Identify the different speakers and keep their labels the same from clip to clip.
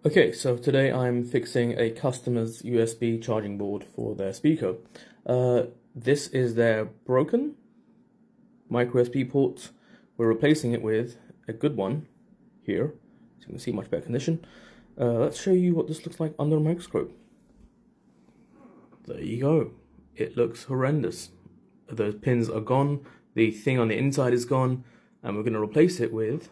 Speaker 1: Okay, so today I'm fixing a customer's USB charging board for their speaker. This is their broken micro USB port. We're replacing it with a good one here, so you can see much better condition. Let's show you what this looks like under a microscope. There you go. It looks horrendous. The pins are gone, the thing on the inside is gone, and we're going to replace it with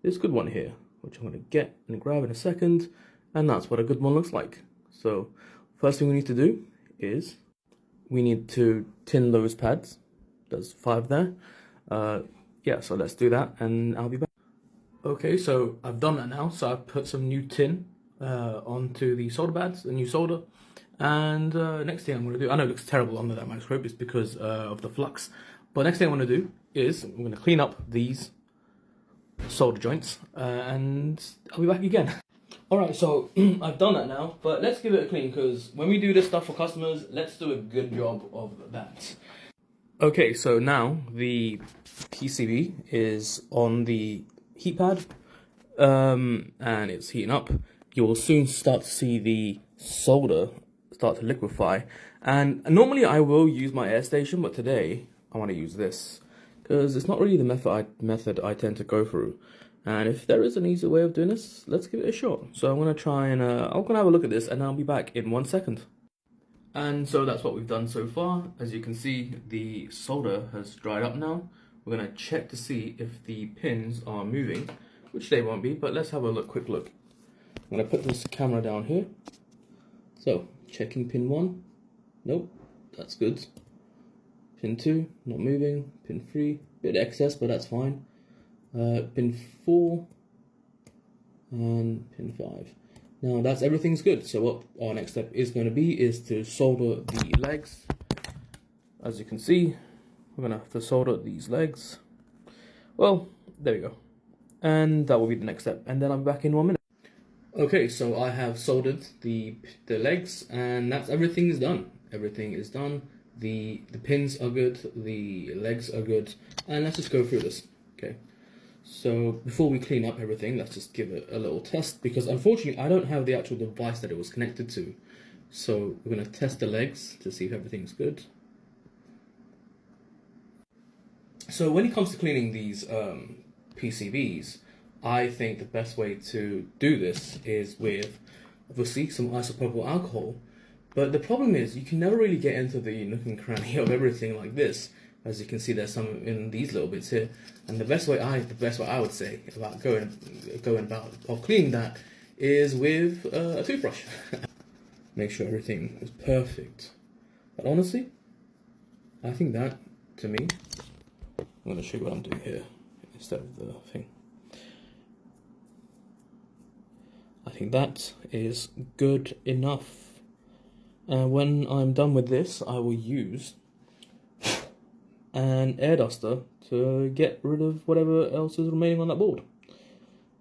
Speaker 1: this good one here, which I'm going to get and grab in a second, and that's what a good one looks like. So first thing we need to do is we need to tin those pads. There's 5 there. Yeah, so let's do that and I'll be back. Okay, so I've done that now. So I've put some new tin onto the solder pads, the new solder. And next thing I'm going to do, I know it looks terrible under that microscope, it's because of the flux. But next thing I'm going to do is I'm going to clean up these solder joints and I'll be back again. Alright, so I've done that now, but let's give it a clean, because when we do this stuff for customers, let's do a good job of that. Okay, so now the PCB is on the heat pad and it's heating up. You will soon start to see the solder start to liquefy, and normally I will use my air station, but today I want to use this because it's not really the method I tend to go through. And if there is an easier way of doing this, let's give it a shot. So I'm going to try and I'm going to have a look at this, and I'll be back in 1 second. And so that's what we've done so far. As you can see, the solder has dried up now. We're going to check to see if the pins are moving, which they won't be, but let's have a quick look. I'm going to put this camera down here. So, checking pin 1. Nope, that's good. Pin 2, not moving. Pin 3, bit excess, but that's fine. Pin 4 and pin 5. Now that's everything's good. So what our next step is going to be is to solder the legs. As you can see, we're going to have to solder these legs. Well, there we go. And that will be the next step. And then I'm back in 1 minute. Okay, so I have soldered the legs, and that's everything is done. Everything is done. The pins are good, the legs are good, and let's just go through this. Okay. So before we clean up everything, let's just give it a little test, because unfortunately I don't have the actual device that it was connected to. So we're going to test the legs to see if everything's good. So when it comes to cleaning these PCBs, I think the best way to do this is with, obviously, some isopropyl alcohol. But the problem is you can never really get into the nook and cranny of everything like this. As you can see, there's some in these little bits here, and the best way I would say about going about cleaning that is with a toothbrush. Make sure everything is perfect. But honestly, I think that, to me, I'm going to show you what I'm doing here instead of the thing. I think that is good enough. And when I'm done with this, I will use an air duster to get rid of whatever else is remaining on that board.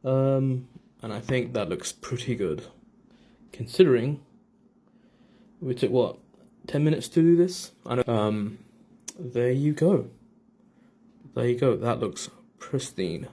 Speaker 1: And I think that looks pretty good, considering we took, what, 10 minutes to do this? I know. There you go. There you go. That looks pristine.